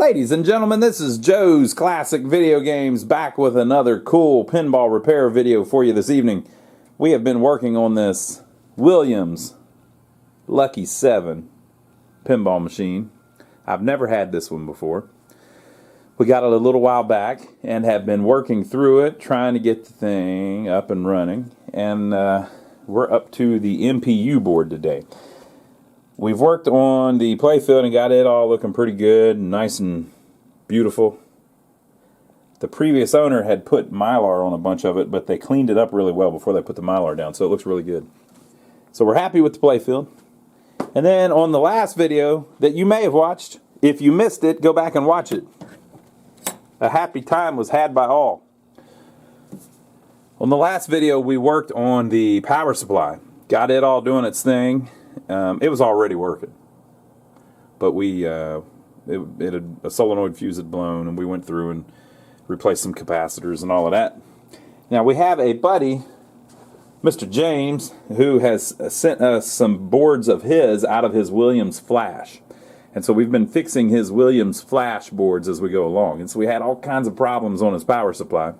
Ladies and gentlemen, this is Joe's Classic Video Games back with another cool pinball repair video for you this evening. We have been working on this Williams Lucky 7 pinball machine. I've never had this one before. We got it a little while back and have been working through it, trying to get the thing up and running. And we're up to the MPU board today. We've worked on the playfield and got it all looking pretty good and nice and beautiful. The previous owner had put Mylar on a bunch of it, but they cleaned it up really well before they put the Mylar down, so it looks really good. So we're happy with the playfield. And then on the last video that you may have watched, if you missed it, go back and watch it. A happy time was had by all. On the last video, we worked on the power supply. Got it all doing its thing. It was already working, but a solenoid fuse had blown, and we went through and replaced some capacitors and all of that. Now we have a buddy, Mr. James, who has sent us some boards of his out of his Williams flash, and so we've been fixing his Williams flash boards as we go along. And so we had all kinds of problems on his power supply,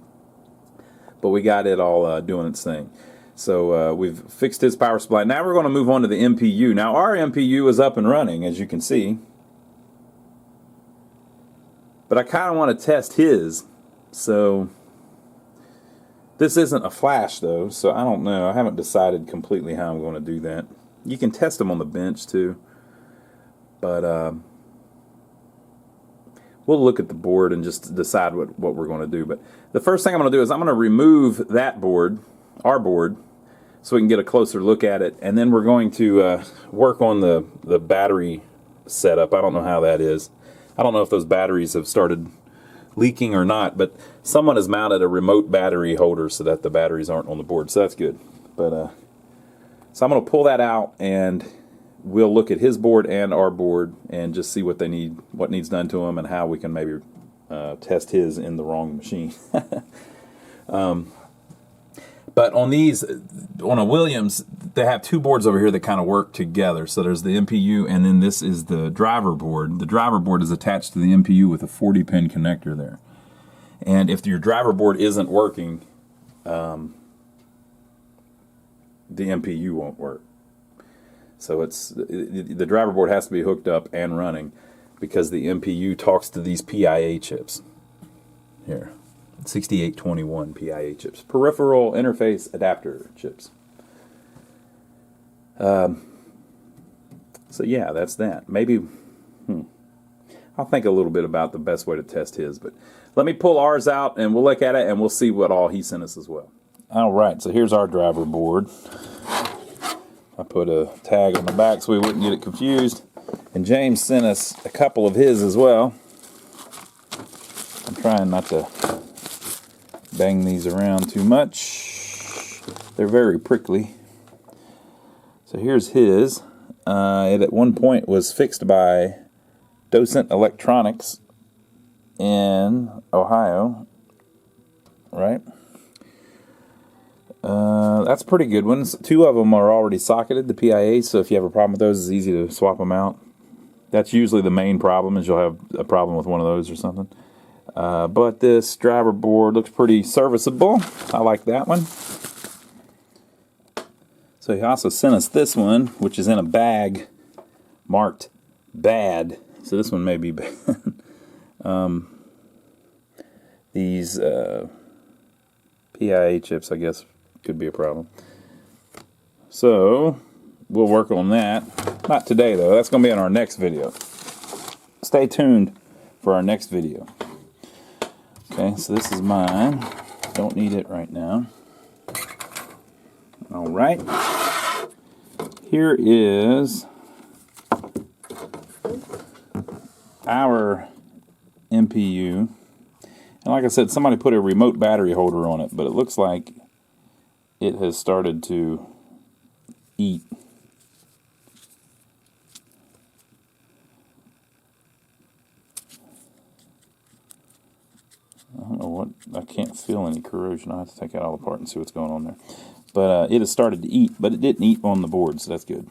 but we got it all doing its thing. So we've fixed his power supply. Now we're going to move on to the MPU. Now our MPU is up and running, as you can see. But I kind of want to test his. So this isn't a flash though, so I don't know. I haven't decided completely how I'm going to do that. You can test them on the bench too. But we'll look at the board and just decide what we're going to do. But the first thing I'm going to do is I'm going to remove that board, our board, so we can get a closer look at it, and then we're going to work on the battery setup. I don't know how that is. I don't know if those batteries have started leaking or not, but someone has mounted a remote battery holder so that the batteries aren't on the board, so that's good. But so I'm going to pull that out, and we'll look at his board and our board and just see what they need, what needs done to them, and how we can maybe test his in the wrong machine. But on these, on a Williams, they have two boards over here that kind of work together. So there's the MPU, and then this is the driver board. The driver board is attached to the MPU with a 40-pin connector there. And if your driver board isn't working, the MPU won't work. So the driver board has to be hooked up and running because the MPU talks to these PIA chips here. 6821 PIA chips, peripheral interface adapter chips. So yeah, that's that. Maybe I'll think a little bit about the best way to test his, but let me pull ours out and we'll look at it and we'll see what all he sent us as well. All right, so here's our driver board. I put a tag on the back so we wouldn't get it confused, and James sent us a couple of his as well. I'm trying not to bang these around too much. They're very prickly. So here's his. It at one point was fixed by Docent Electronics in Ohio, right? That's pretty good ones. Two of them are already socketed, the PIAs, so if you have a problem with those, it's easy to swap them out. That's usually the main problem, is you'll have a problem with one of those or something. But this driver board looks pretty serviceable. I like that one. So he also sent us this one, which is in a bag marked bad. So this one may be bad. These PIA chips, I guess, could be a problem. So we'll work on that. Not today, though. That's going to be in our next video. Stay tuned for our next video. Okay, so this is mine. Don't need it right now. All right. Here is our MPU. And like I said, somebody put a remote battery holder on it, but it looks like it has started to eat. I don't know what, I can't feel any corrosion. I'll have to take it all apart and see what's going on there. But it has started to eat, but it didn't eat on the board, so that's good.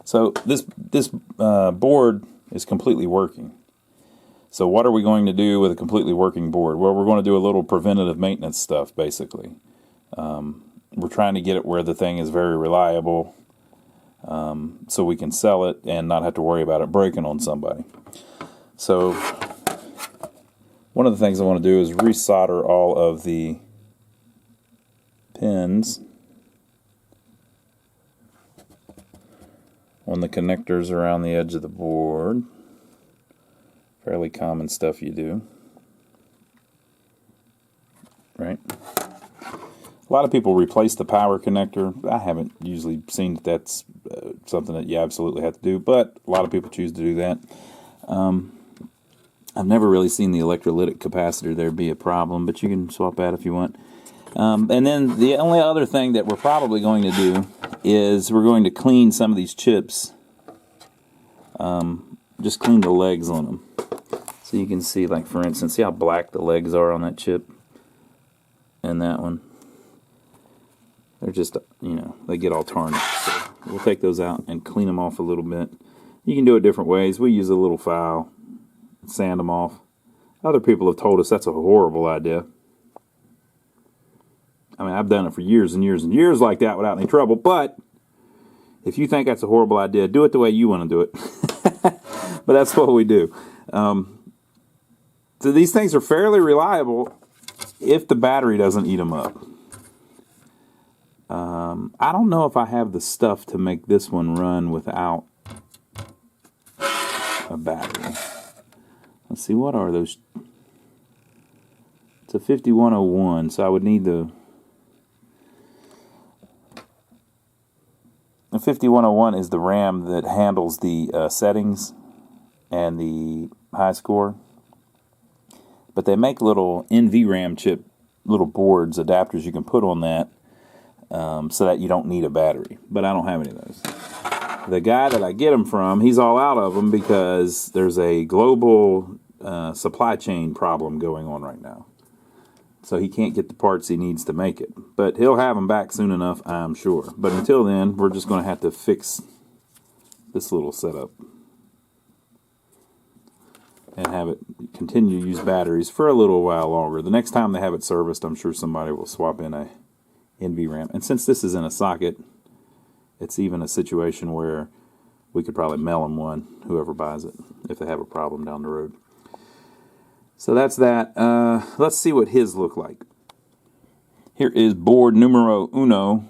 So this board is completely working. So what are we going to do with a completely working board? Well, we're going to do a little preventative maintenance stuff, basically. We're trying to get it where the thing is very reliable, so we can sell it and not have to worry about it breaking on somebody. So one of the things I want to do is resolder all of the pins on the connectors around the edge of the board. Fairly common stuff you do, right? A lot of people replace the power connector. I haven't usually seen that that's something that you absolutely have to do, but a lot of people choose to do that. I've never really seen the electrolytic capacitor there be a problem, but you can swap that if you want. And then the only other thing that we're probably going to do is we're going to clean some of these chips. Just clean the legs on them. So you can see, like, for instance, see how black the legs are on that chip and that one? They're just, you know, they get all tarnished. So we'll take those out and clean them off a little bit. You can do it different ways. We use a little file, sand them off. Other people have told us that's a horrible idea. I mean, I've done it for years and years and years like that without any trouble, but if you think that's a horrible idea, do it the way you want to do it. But that's what we do. So these things are fairly reliable if the battery doesn't eat them up. I don't know if I have the stuff to make this one run without a battery. Let's see, what are those? It's a 5101, so I would need the 5101 is the RAM that handles the settings and the high score. But they make little NVRAM chip, little boards, adapters you can put on that so that you don't need a battery. But I don't have any of those. The guy that I get them from, he's all out of them because there's a global supply chain problem going on right now. So he can't get the parts he needs to make it. But he'll have them back soon enough, I'm sure. But until then, we're just going to have to fix this little setup and have it continue to use batteries for a little while longer. The next time they have it serviced, I'm sure somebody will swap in a NVRAM. And since this is in a socket, it's even a situation where we could probably mail them one, whoever buys it, if they have a problem down the road. So that's that. Let's see what his look like. Here is board numero uno.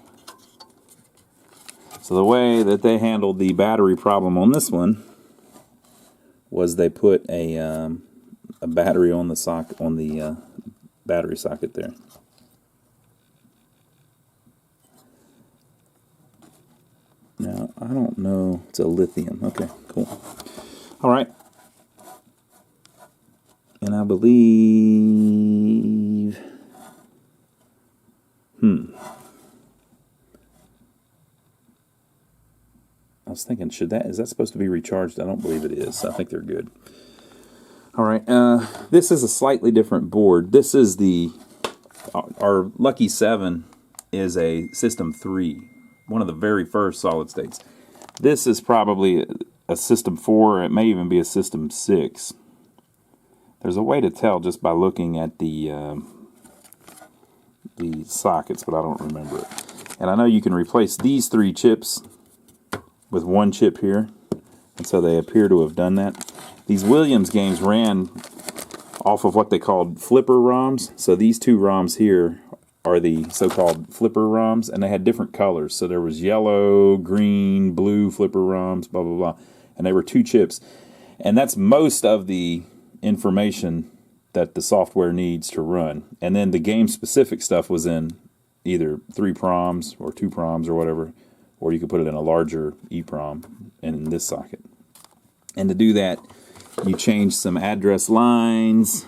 So the way that they handled the battery problem on this one was they put a battery on the battery socket there. Now I don't know. It's a lithium. Okay, cool. All right. And I believe, I was thinking, is that supposed to be recharged? I don't believe it is. I think they're good. All right, this is a slightly different board. This is our Lucky 7 is a System 3, one of the very first solid states. This is probably a System 4, it may even be a System 6. There's a way to tell just by looking at the sockets, but I don't remember it. And I know you can replace these 3 chips with one chip here, and so they appear to have done that. These Williams games ran off of what they called flipper ROMs. So these 2 ROMs here are the so-called flipper ROMs, and they had different colors. So there was yellow, green, blue flipper ROMs, blah, blah, blah. And they were 2 chips. And that's most of the information that the software needs to run. And then the game-specific stuff was in either 3 proms or 2 proms or whatever, or you could put it in a larger EEPROM and in this socket. And to do that, you change some address lines.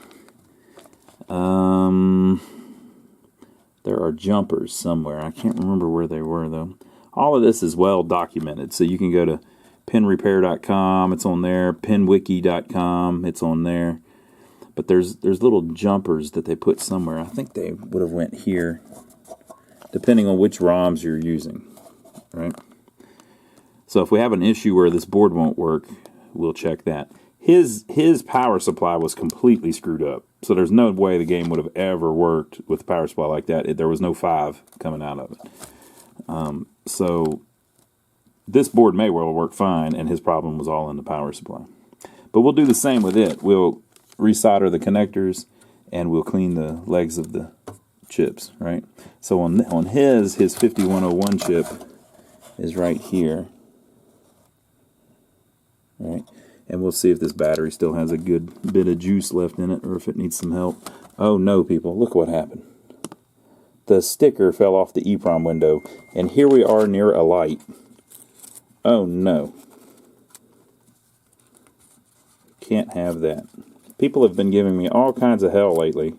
There are jumpers somewhere. I can't remember where they were, though. All of this is well documented, so you can go to pinrepair.com, it's on there, pinwiki.com, it's on there. But there's little jumpers that they put somewhere. I think they would have went here, depending on which ROMs you're using, right? So if we have an issue where this board won't work, we'll check that. His power supply was completely screwed up, so there's no way the game would have ever worked with a power supply like that. There was no 5 coming out of it. So this board may well work fine, and his problem was all in the power supply. But we'll do the same with it. We'll resolder the connectors, and we'll clean the legs of the chips, right? So on his 5101 chip is right here, right? And we'll see if this battery still has a good bit of juice left in it, or if it needs some help. Oh no, people, look what happened. The sticker fell off the EEPROM window, and here we are near a light. Oh no. Can't have that. People have been giving me all kinds of hell lately,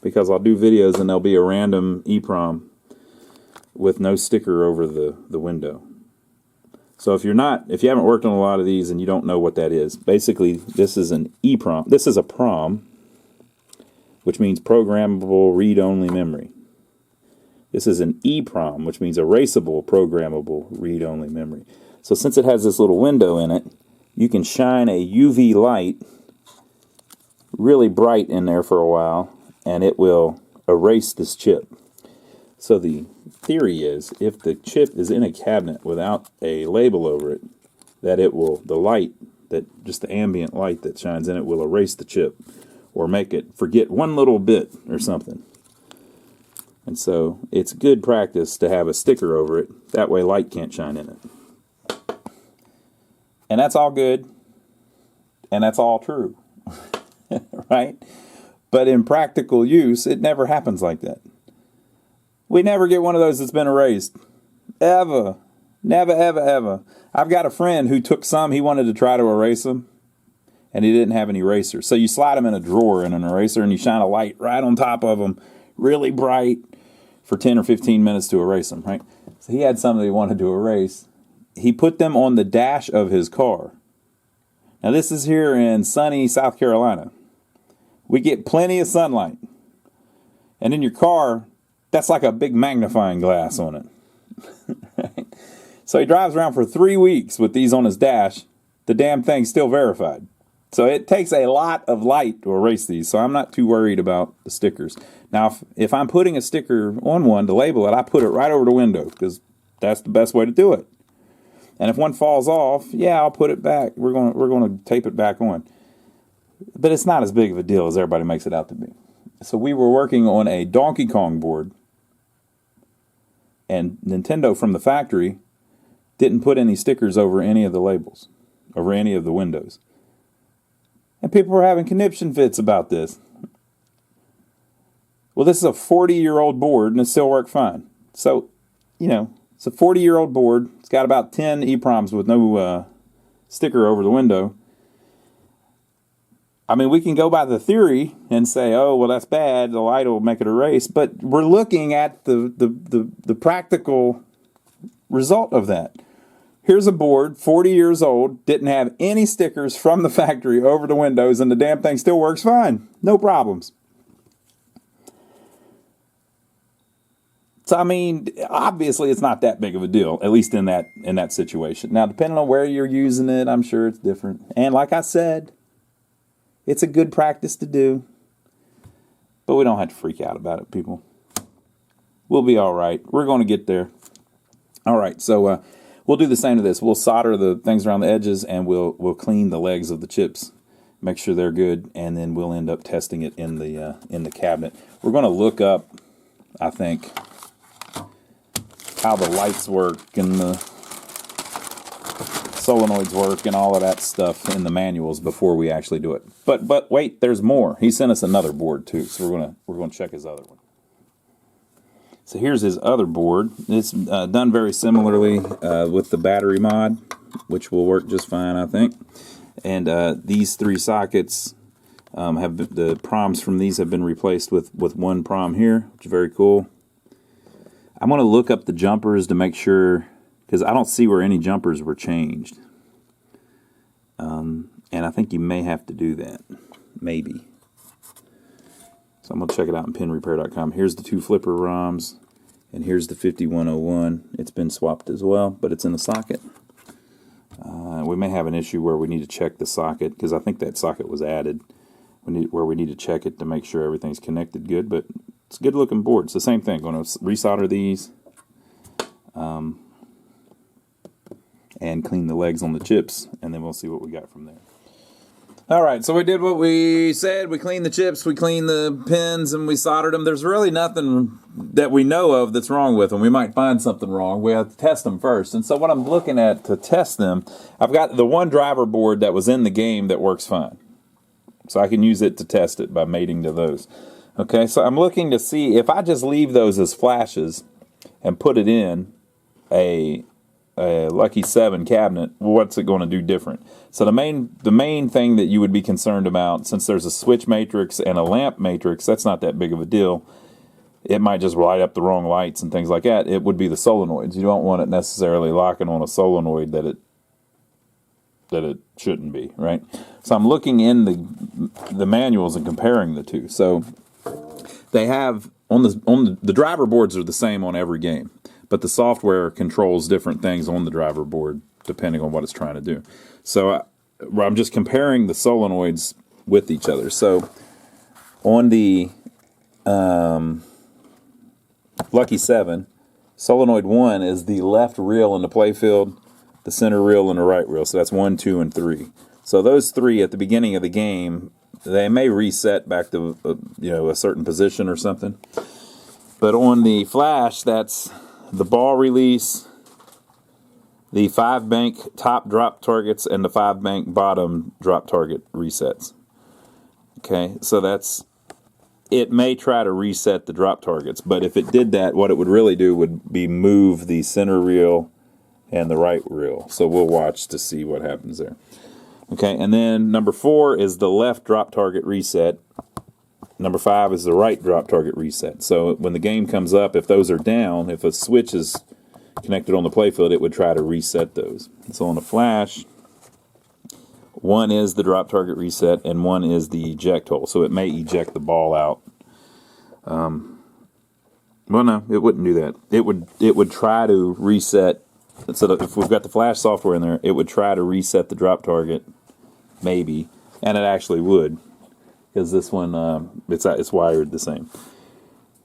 because I'll do videos and there'll be a random EEPROM with no sticker over the window. So if you haven't worked on a lot of these and you don't know what that is, basically this is an EEPROM. This is a PROM, which means programmable read-only memory. This is an EEPROM, which means erasable programmable read-only memory. So since it has this little window in it, you can shine a UV light really bright in there for a while, and it will erase this chip. So the theory is, if the chip is in a cabinet without a label over it, that the light, just the ambient light that shines in it will erase the chip, or make it forget one little bit or something. And so it's good practice to have a sticker over it. That way light can't shine in it. And that's all good. And that's all true. Right? But in practical use, it never happens like that. We never get one of those that's been erased. Ever. Never, ever, ever. I've got a friend who took some, he wanted to try to erase them, and he didn't have an eraser. So you slide them in a drawer in an eraser, and you shine a light right on top of them, really bright, for 10 or 15 minutes to erase them, right? So he had some that he wanted to erase. He put them on the dash of his car. Now this is here in sunny South Carolina. We get plenty of sunlight. And in your car, that's like a big magnifying glass on it. Right? So he drives around for 3 weeks with these on his dash. The damn thing's still verified. So it takes a lot of light to erase these, so I'm not too worried about the stickers. Now, if I'm putting a sticker on one to label it, I put it right over the window, because that's the best way to do it. And if one falls off, yeah, I'll put it back. We're going to tape it back on. But it's not as big of a deal as everybody makes it out to be. So we were working on a Donkey Kong board, and Nintendo from the factory didn't put any stickers over any of the labels, over any of the windows. And people were having conniption fits about this. Well, this is a 40-year-old board, and it still worked fine. So, it's a 40-year-old board. It's got about 10 EEPROMs with no sticker over the window. I mean, we can go by the theory and say, oh, well, that's bad. The light will make it erase. But we're looking at the practical result of that. Here's a board, 40 years old, didn't have any stickers from the factory over the windows, and the damn thing still works fine. No problems. So, I mean, obviously it's not that big of a deal, at least in that situation. Now, depending on where you're using it, I'm sure it's different. And like I said, it's a good practice to do. But we don't have to freak out about it, people. We'll be all right. We're going to get there. All right, so we'll do the same to this. We'll solder the things around the edges, and we'll clean the legs of the chips, make sure they're good, and then we'll end up testing it in the cabinet. We're going to look up, I think, how the lights work and the solenoids work and all of that stuff in the manuals before we actually do it. But wait, there's more. He sent us another board too, so we're gonna check his other one. So here's his other board. It's done very similarly with the battery mod, which will work just fine, I think. And these 3 sockets the PROMs from these have been replaced with one PROM here, which is very cool. I'm going to look up the jumpers to make sure, because I don't see where any jumpers were changed. And I think you may have to do that. Maybe. So I'm going to check it out on pinrepair.com. Here's the 2 flipper ROMs, and here's the 5101. It's been swapped as well, but it's in the socket. we may have an issue where we need to check the socket, because I think that socket was added. Where we need to check it to make sure everything's connected good, but it's a good looking board. It's the same thing. Going to resolder these and clean the legs on the chips, and then we'll see what we got from there. All right, so we did what we said. We cleaned the chips, we cleaned the pins, and we soldered them. There's really nothing that we know of that's wrong with them. We might find something wrong. We have to test them first. And so what I'm looking at to test them, I've got the one driver board that was in the game that works fine. So I can use it to test it by mating to those. Okay, so I'm looking to see if I just leave those as flashes and put it in a Lucky 7 cabinet, what's it going to do different? So the main thing that you would be concerned about, since there's a switch matrix and a lamp matrix, that's not that big of a deal. It might just light up the wrong lights and things like that. It would be the solenoids. You don't want it necessarily locking on a solenoid that it shouldn't be, right? So I'm looking in the manuals and comparing the two. So they have on the driver boards are the same on every game, but the software controls different things on the driver board depending on what it's trying to do. So I'm just comparing the solenoids with each other. So on the Lucky 7, solenoid 1 is the left reel in the playfield, the center reel, and the right reel. So that's 1, 2, and 3. So those three at the beginning of the game, they may reset back to a certain position or something. But on the flash, that's the ball release, the 5-bank top drop targets, and the 5-bank bottom drop target resets. Okay, so it may try to reset the drop targets, but if it did that, what it would really do would be move the center reel and the right reel. So we'll watch to see what happens there. Okay, and then number 4 is the left drop target reset. Number 5 is the right drop target reset. So when the game comes up, if those are down, if a switch is connected on the playfield, it would try to reset those. So on the flash, 1 is the drop target reset and 1 is the eject hole. So it may eject the ball out. Well, no, it wouldn't do that. It would try to reset. So that if we've got the flash software in there, it would try to reset the drop target, maybe, and it actually would, because this one it's wired the same.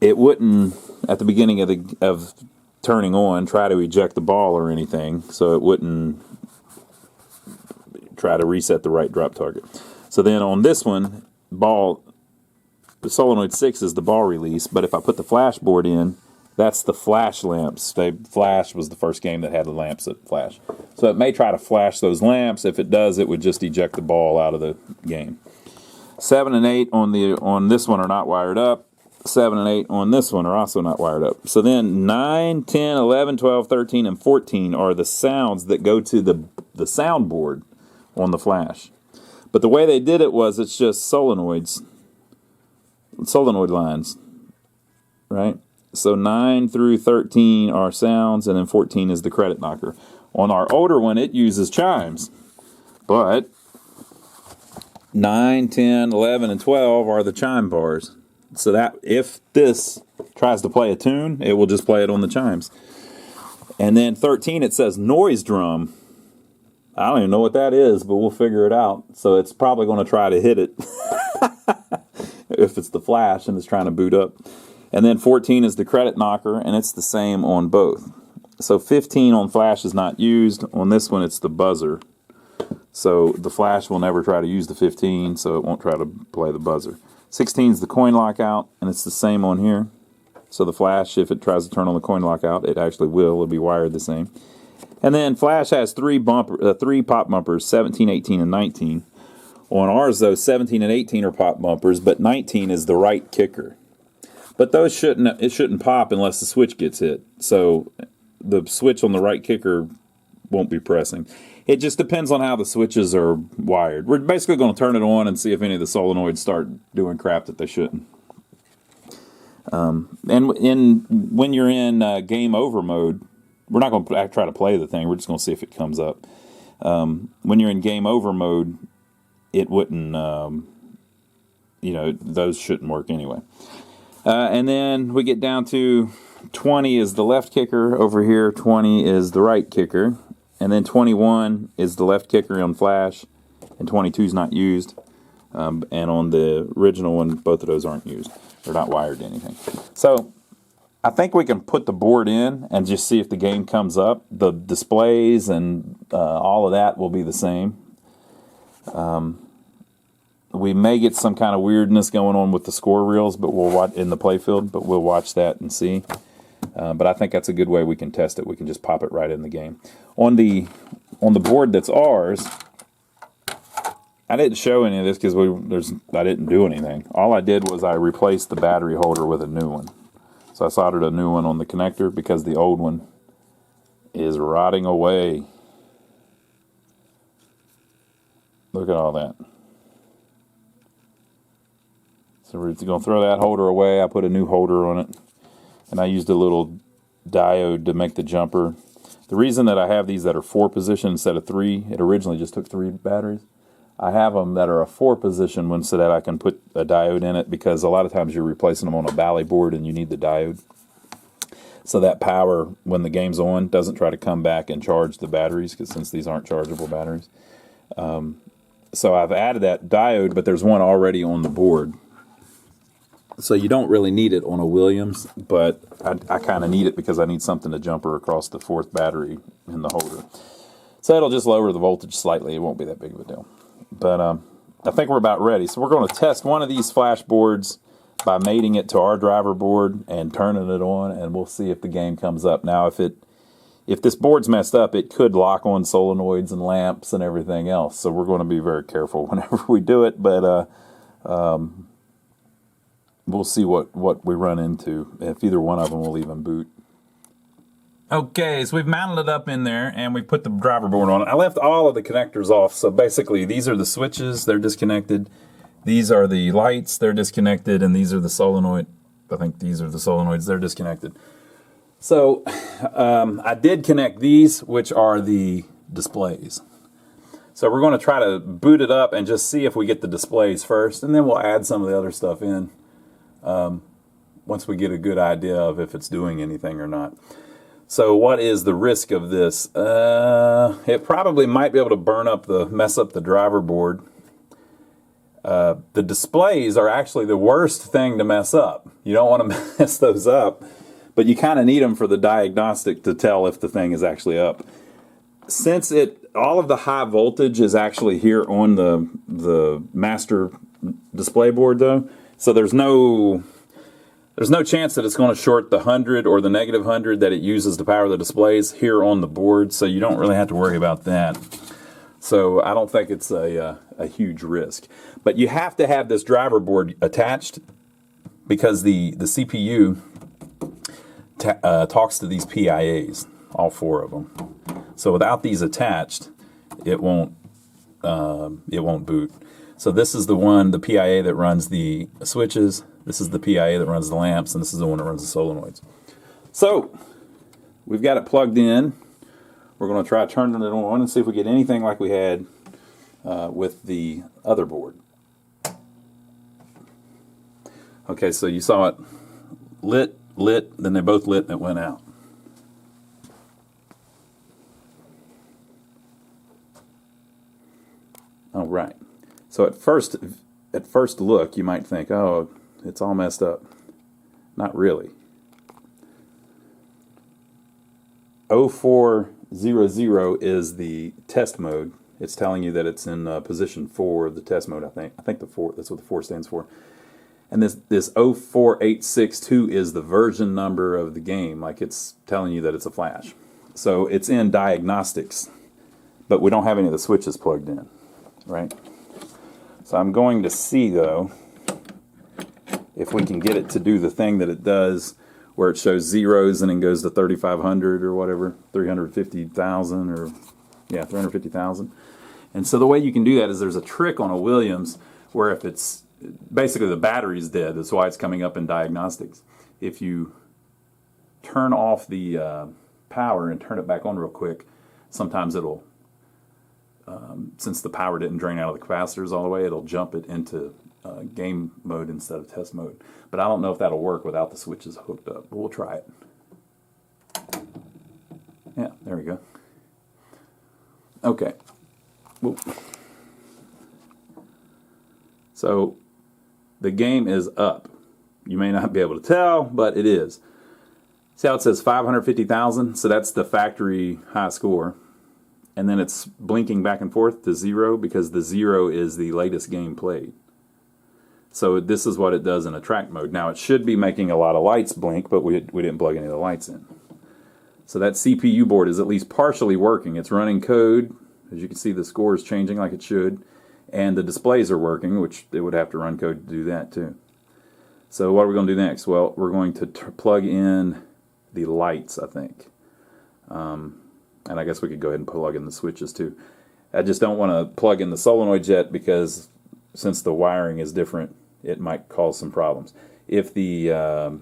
It wouldn't at the beginning of turning on try to eject the ball or anything, so it wouldn't try to reset the right drop target. So then on this one, the solenoid 6 is the ball release, but if I put the flash board in, that's the flash lamps. Flash was the first game that had the lamps that flash. So it may try to flash those lamps. If it does, it would just eject the ball out of the game. 7 and 8 on this one are not wired up. 7 and 8 on this one are also not wired up. So then 9, 10, 11, 12, 13, and 14 are the sounds that go to the soundboard on the flash. But the way they did it was it's just solenoid lines, right? So 9 through 13 are sounds, and then 14 is the credit knocker. On our older one, it uses chimes. But 9, 10, 11, and 12 are the chime bars. So that if this tries to play a tune, it will just play it on the chimes. And then 13, it says noise drum. I don't even know what that is, but we'll figure it out. So it's probably going to try to hit it if it's the flash and it's trying to boot up. And then 14 is the credit knocker, and it's the same on both. So 15 on flash is not used. On this one, it's the buzzer. So the flash will never try to use the 15, so it won't try to play the buzzer. 16 is the coin lockout, and it's the same on here. So the flash, if it tries to turn on the coin lockout, it actually will. It'll be wired the same. And then flash has three pop bumpers, 17, 18, and 19. On ours, though, 17 and 18 are pop bumpers, but 19 is the right kicker. But those shouldn't pop unless the switch gets hit. So the switch on the right kicker won't be pressing. It just depends on how the switches are wired. We're basically going to turn it on and see if any of the solenoids start doing crap that they shouldn't. And when you're in game over mode, we're not going to try to play the thing. We're just going to see if it comes up. When you're in game over mode, it wouldn't, those shouldn't work anyway. And then we get down to 20 is the left kicker. Over here, 20 is the right kicker. and then 21 is the left kicker on flash, and 22 is not used. And on the original one, both of those aren't used. They're not wired to anything. So I think we can put the board in and just see if the game comes up. The displays and all of that will be the same. We may get some kind of weirdness going on with the score reels, but we'll watch in the playfield. But we'll watch that and see. But I think that's a good way we can test it. We can just pop it right in the game. On the board that's ours, I didn't show any of this because I didn't do anything. All I did was I replaced the battery holder with a new one. So I soldered a new one on the connector because the old one is rotting away. Look at all that. So we're going to throw that holder away. I put a new holder on it. And I used a little diode to make the jumper. The reason that I have these that are 4 position instead of 3, it originally just took 3 batteries. I have them that are a 4 position one so that I can put a diode in it, because a lot of times you're replacing them on a Bally board and you need the diode. So that power, when the game's on, doesn't try to come back and charge the batteries, because since these aren't chargeable batteries. So I've added that diode, but there's one already on the board. So you don't really need it on a Williams, but I kind of need it because I need something to jumper across the 4th battery in the holder. So it'll just lower the voltage slightly. It won't be that big of a deal. But I think we're about ready. So we're going to test one of these flash boards by mating it to our driver board and turning it on, and we'll see if the game comes up. Now, if this board's messed up, it could lock on solenoids and lamps and everything else. So we're going to be very careful whenever we do it. But we'll see what we run into. If either one of them will even boot. Okay, so we've mounted it up in there, and we put the driver board on it. I left all of the connectors off, so basically these are the switches, they're disconnected. These are the lights, they're disconnected, and these are the solenoid. I think these are the solenoids, they're disconnected. So I did connect these, which are the displays. So we're going to try to boot it up and just see if we get the displays first, and then we'll add some of the other stuff in once we get a good idea of if it's doing anything or not. So what is the risk of this? It probably might be able to mess up the driver board. The displays are actually the worst thing to mess up. You don't want to mess those up, but you kind of need them for the diagnostic to tell if the thing is actually up. Since all of the high voltage is actually here on the master display board though, so there's no chance that it's going to short the 100 or the negative 100 that it uses to power the displays here on the board, so you don't really have to worry about that. So I don't think it's a huge risk. But you have to have this driver board attached because the CPU talks to these PIAs, all 4 of them. So without these attached, it won't boot. So this is the PIA that runs the switches. This is the PIA that runs the lamps, and this is the one that runs the solenoids. So we've got it plugged in. We're going to try turning it on and see if we get anything like we had with the other board. Okay, so you saw it lit, then they both lit, and it went out. All right. So at first look, you might think, oh, it's all messed up. Not really. 0400 is the test mode. It's telling you that it's in position 4 of the test mode, I think. I think the 4, that's what the 4 stands for. And this 04862 is the version number of the game, like it's telling you that it's a flash. So it's in diagnostics, but we don't have any of the switches plugged in, right? So I'm going to see, though, if we can get it to do the thing that it does, where it shows zeros and then goes to 3,500 or whatever, 350,000 or, yeah, 350,000. And so the way you can do that is there's a trick on a Williams where if it's, basically the battery's dead, that's why it's coming up in diagnostics. If you turn off the power and turn it back on real quick, sometimes it'll, since the power didn't drain out of the capacitors all the way, it'll jump it into game mode instead of test mode. But I don't know if that'll work without the switches hooked up. But we'll try it. Yeah, there we go. Okay. Whoop. So the game is up. You may not be able to tell, but it is. See how it says 550,000? So that's the factory high score. And then it's blinking back and forth to 0 because the 0 is the latest game played. So this is what it does in attract mode. Now it should be making a lot of lights blink, but we didn't plug any of the lights in. So that CPU board is at least partially working. It's running code. As you can see, the score is changing like it should. And the displays are working, which it would have to run code to do that too. So what are we going to do next? Well, we're going to plug in the lights, I think. And I guess we could go ahead and plug in the switches too. I just don't want to plug in the solenoid yet because since the wiring is different, it might cause some problems. If the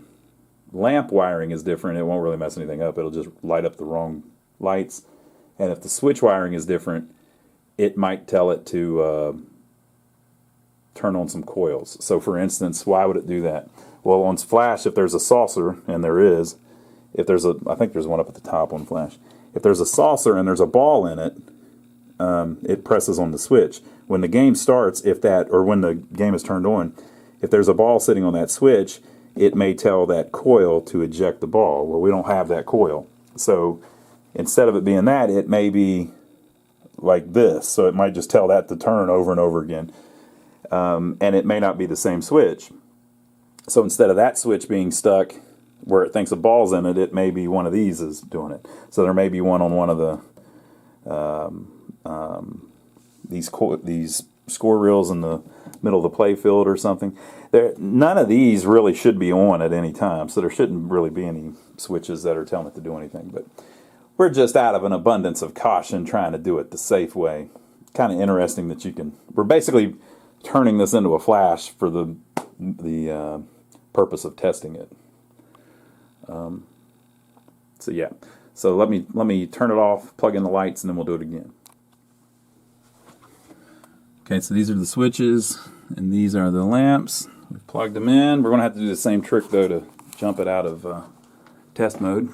lamp wiring is different, it won't really mess anything up. It'll just light up the wrong lights. And if the switch wiring is different, it might tell it to turn on some coils. So for instance, why would it do that? Well, on flash, if there's a saucer, and there is, if there's I think there's one up at the top on flash. If there's a saucer and there's a ball in it, it presses on the switch. When the game starts, when the game is turned on, if there's a ball sitting on that switch, it may tell that coil to eject the ball. Well, we don't have that coil. So instead of it being that, it may be like this. So it might just tell that to turn over and over again. And it may not be the same switch. So instead of that switch being stuck where it thinks a ball's in it, it may be one of these is doing it. So there may be one on one of the these score reels in the middle of the play field or something. None of these really should be on at any time, so there shouldn't really be any switches that are telling it to do anything. But we're just out of an abundance of caution trying to do it the safe way. Kind of interesting that we're basically turning this into a flash for the purpose of testing it. So yeah, so let me turn it off, plug in the lights, and then we'll do it again. Okay, so these are the switches, and these are the lamps. We've plugged them in. We're going to have to do the same trick, though, to jump it out of test mode.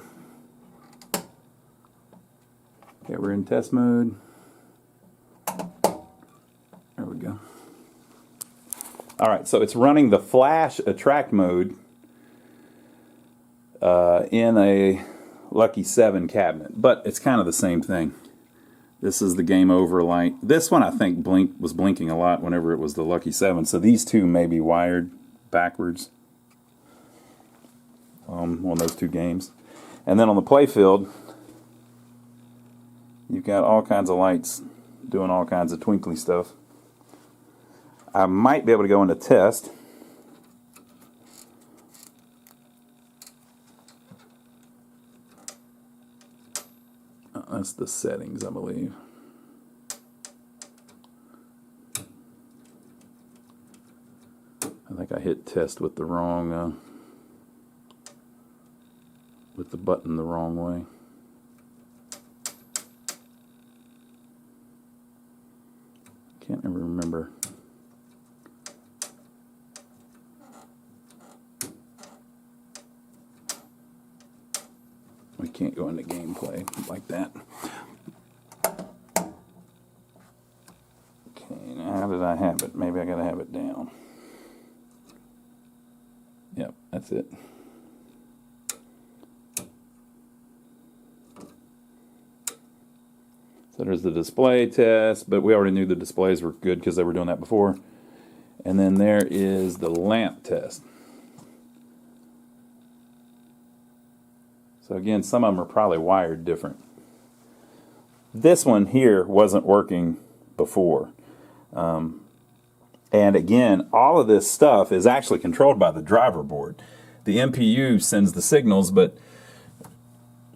Okay, we're in test mode. There we go. All right, so it's running the flash attract mode in a Lucky 7 cabinet, but it's kind of the same thing. This is the game over light. This one I think was blinking a lot whenever it was the Lucky 7, so these two may be wired backwards on those two games. And then on the play field, you've got all kinds of lights doing all kinds of twinkly stuff. I might be able to go into test. That's the settings, I believe. I think I hit test with the wrong, with the button the wrong way. Can't ever remember. We can't go into gameplay like that. Okay, now how did I have it? Maybe I gotta have it down. Yep, that's it. So there's the display test, but we already knew the displays were good because they were doing that before. And then there is the lamp test. So again, some of them are probably wired different. This one here wasn't working before. And again, all of this stuff is actually controlled by the driver board. The MPU sends the signals, but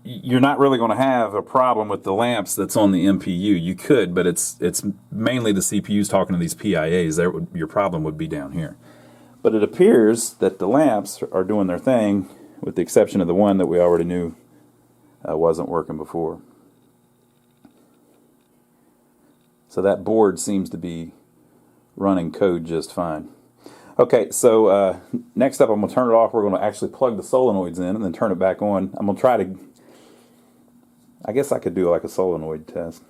you're not really going to have a problem with the lamps that's on the MPU. You could, but it's mainly the CPUs talking to these PIAs. Your problem would be down here. But it appears that the lamps are doing their thing, with the exception of the one that we already knew wasn't working before. So that board seems to be running code just fine. Okay, so next up I'm going to turn it off. We're going to actually plug the solenoids in and then turn it back on. I'm going to try to, I guess I could do like a solenoid test.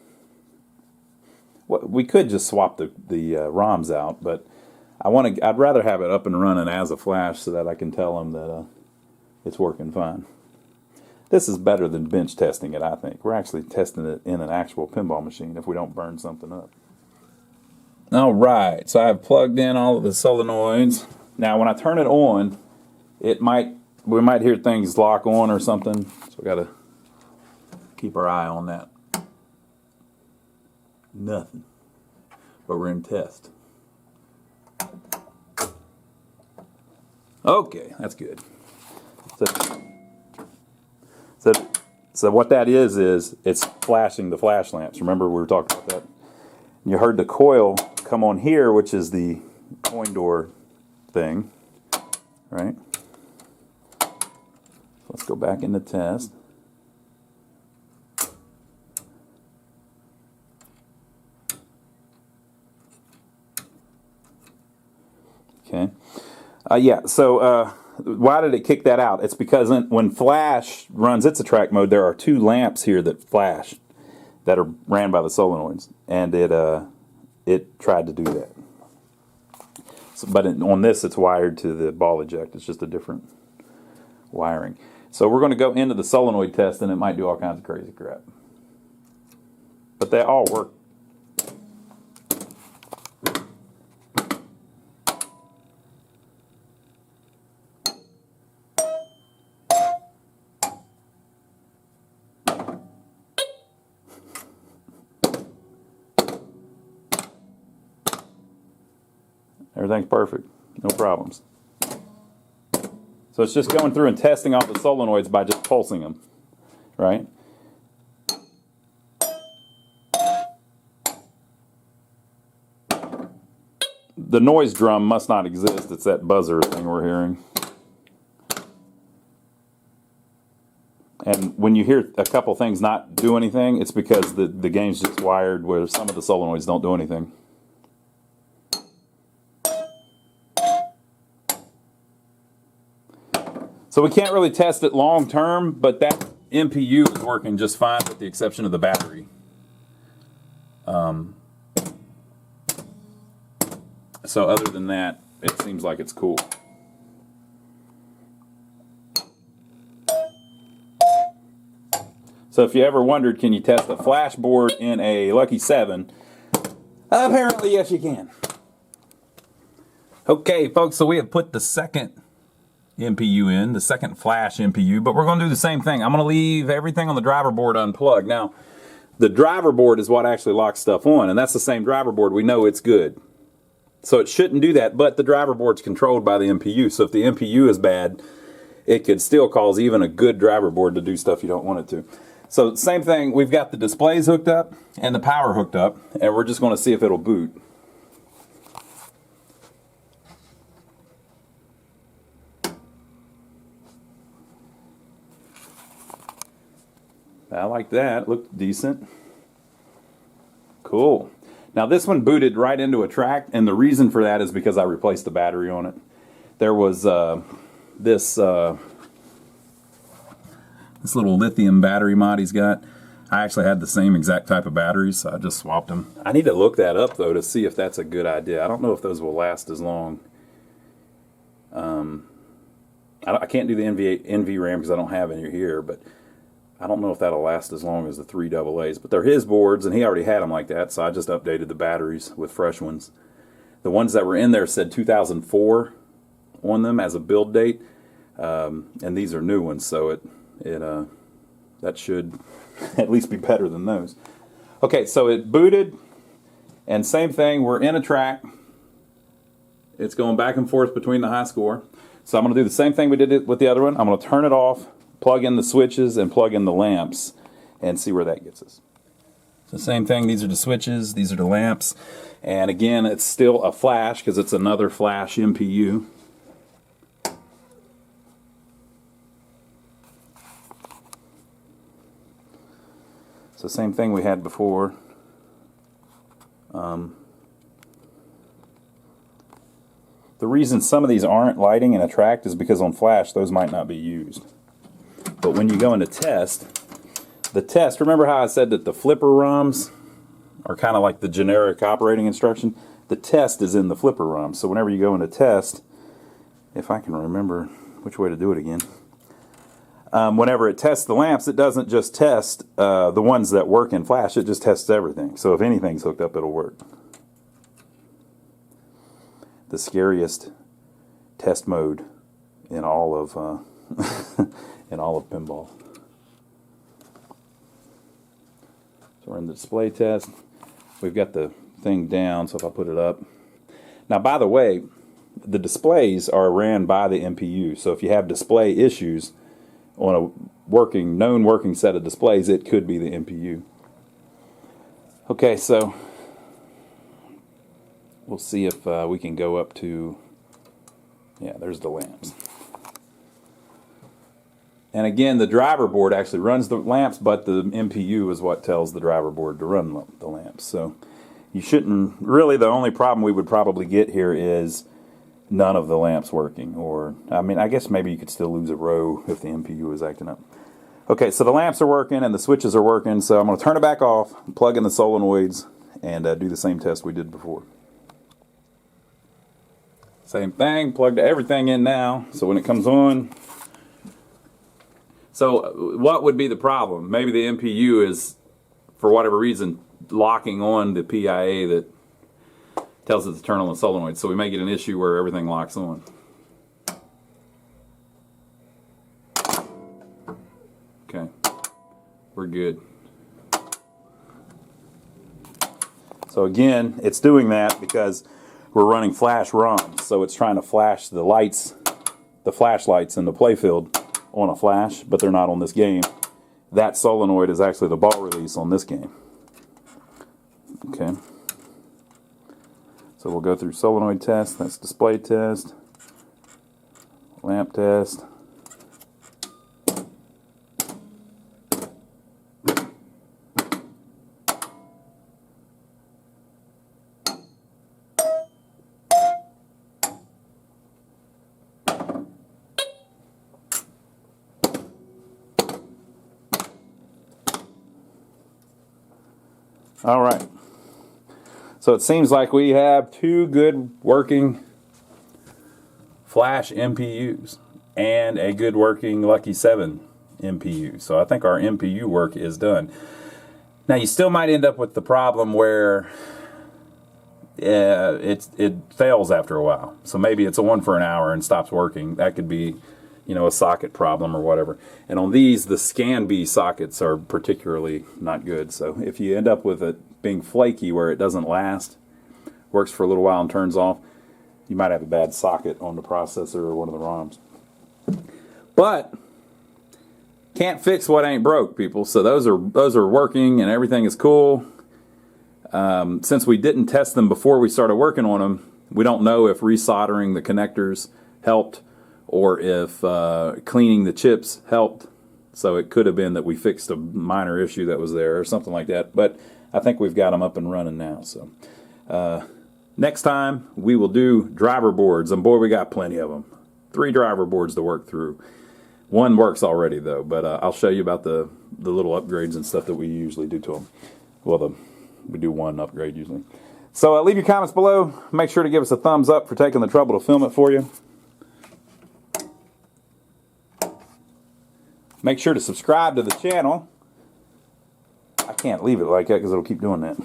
We could just swap the ROMs out, but I'd rather have it up and running as a flash so that I can tell them that it's working fine. This is better than bench testing it, I think. We're actually testing it in an actual pinball machine if we don't burn something up. All right, so I've plugged in all of the solenoids. Now, when I turn it on, we might hear things lock on or something, so we got to keep our eye on that. Nothing. But we're in test. Okay, that's good. So what that is it's flashing the flash lamps. Remember we were talking about that? And you heard the coil come on here, which is the coin door thing, right? Let's go back into test. Okay. Yeah, so why did it kick that out? It's because when flash runs its attract mode, there are two lamps here that flash that are ran by the solenoids, and it tried to do that. So, but on this, it's wired to the ball eject. It's just a different wiring. So we're going to go into the solenoid test, and it might do all kinds of crazy crap. But they all work. Everything's perfect. No problems. So it's just going through and testing off the solenoids by just pulsing them, right? The noise drum must not exist. It's that buzzer thing we're hearing. And when you hear a couple things not do anything, it's because the game's just wired where some of the solenoids don't do anything. So we can't really test it long term, but that MPU is working just fine with the exception of the battery. So other than that, it seems like it's cool. So if you ever wondered, can you test a flash board in a Lucky 7? Apparently, yes, you can. Okay, folks, so we have put the second MPU in, the second flash MPU, but we're going to do the same thing. I'm going to leave everything on the driver board unplugged. Now, the driver board is what actually locks stuff on, and that's the same driver board. We know it's good. So it shouldn't do that, but the driver board's controlled by the MPU. So if the MPU is bad, it could still cause even a good driver board to do stuff you don't want it to. So same thing, we've got the displays hooked up and the power hooked up, and we're just going to see if it'll boot. I like that. Looked decent. Cool. Now this one booted right into a track, and the reason for that is because I replaced the battery on it. There was this little lithium battery mod he's got. I actually had the same exact type of batteries, so I just swapped them. I need to look that up though to see if that's a good idea. I don't know if those will last as long. I can't do the NVRAM because I don't have any here, but I don't know if that'll last as long as the 3 AA's, but they're his boards, and he already had them like that, so I just updated the batteries with fresh ones. The ones that were in there said 2004 on them as a build date, and these are new ones, so that should at least be better than those. Okay, so it booted, and same thing, we're in a track. It's going back and forth between the high score. So I'm going to do the same thing we did with the other one. I'm going to turn it off, plug in the switches, and plug in the lamps, and see where that gets us. So same thing, these are the switches, these are the lamps, and again, it's still a flash because it's another flash MPU. So same thing we had before. The reason some of these aren't lighting and attract is because on flash those might not be used. But when you go into test, the test, remember how I said that the flipper ROMs are kind of like the generic operating instruction. The test is in the flipper ROM. So whenever you go into test, if I can remember which way to do it again, whenever it tests the lamps, it doesn't just test the ones that work in flash, it just tests everything. So if anything's hooked up, it'll work. The scariest test mode in all of in all of pinball. So we're in the display test. We've got the thing down, so if I put it up. Now, by the way, the displays are ran by the MPU. So if you have display issues on a known working set of displays, it could be the MPU. Okay, so we'll see if we can go up to, yeah, there's the lamps. And again, the driver board actually runs the lamps, but the MPU is what tells the driver board to run the lamps. So you shouldn't, really the only problem we would probably get here is none of the lamps working. Or, I mean, I guess maybe you could still lose a row if the MPU is acting up. Okay, so the lamps are working and the switches are working, so I'm going to turn it back off, plug in the solenoids, and do the same test we did before. Same thing, plugged everything in now, so when it comes on. So what would be the problem? Maybe the MPU is, for whatever reason, locking on the PIA that tells it to turn on the solenoid. So we may get an issue where everything locks on. Okay, we're good. So again, it's doing that because we're running flash ROMs. So it's trying to flash the lights, the flashlights in the playfield on a flash, but they're not on this game. That solenoid is actually the ball release on this game. Okay. So we'll go through solenoid test, that's display test, lamp test. All right, so it seems like we have two good working flash MPUs and a good working Lucky 7 MPU. So I think our MPU work is done. Now you still might end up with the problem where it fails after a while. So maybe it's on for an hour and stops working. That could be, you know, a socket problem or whatever. And on these, the Scan B sockets are particularly not good. So if you end up with it being flaky where it doesn't last, works for a little while and turns off, you might have a bad socket on the processor or one of the ROMs. But can't fix what ain't broke, people. So those are working and everything is cool. Since we didn't test them before we started working on them, we don't know if resoldering the connectors helped or if cleaning the chips helped. So it could have been that we fixed a minor issue that was there or something like that. But I think we've got them up and running now. So next time we will do driver boards. And boy, we got plenty of them. 3 driver boards to work through. One works already though, but I'll show you about the little upgrades and stuff that we usually do to them. Well, we do one upgrade usually. So leave your comments below. Make sure to give us a thumbs up for taking the trouble to film it for you. Make sure to subscribe to the channel. I can't leave it like that because it'll keep doing that.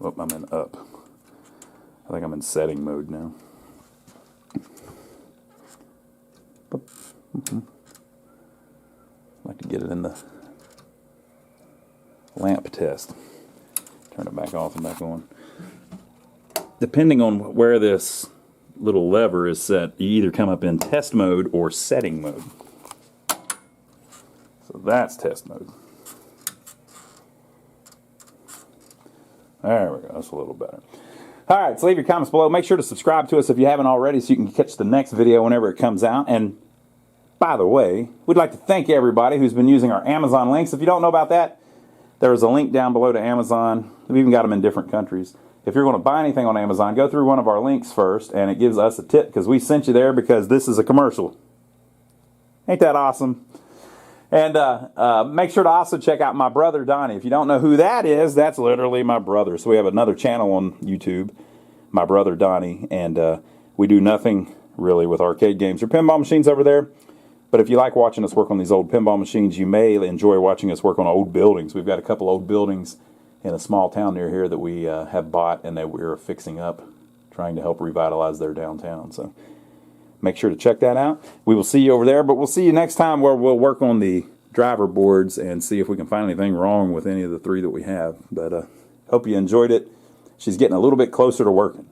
Oh, I'm in up. I think I'm in setting mode now. I'd like to get it in the lamp test. Turn it back off and back on. Depending on where this little lever is set, you either come up in test mode or setting mode. So that's test mode. There we go, that's a little better. Alright, so leave your comments below. Make sure to subscribe to us if you haven't already so you can catch the next video whenever it comes out. And by the way, we'd like to thank everybody who's been using our Amazon links. If you don't know about that, there's a link down below to Amazon. We've even got them in different countries. If you're going to buy anything on Amazon, go through one of our links first, and it gives us a tip because we sent you there because this is a commercial. Ain't that awesome? And make sure to also check out my brother, Donnie. If you don't know who that is, that's literally my brother. So we have another channel on YouTube, my brother, Donnie. And we do nothing really with arcade games or pinball machines over there. But if you like watching us work on these old pinball machines, you may enjoy watching us work on old buildings. We've got a couple old buildings in a small town near here that we have bought and that we're fixing up, trying to help revitalize their downtown. So make sure to check that out. We will see you over there, but we'll see you next time where we'll work on the driver boards and see if we can find anything wrong with any of the three that we have. But hope you enjoyed it. She's getting a little bit closer to working.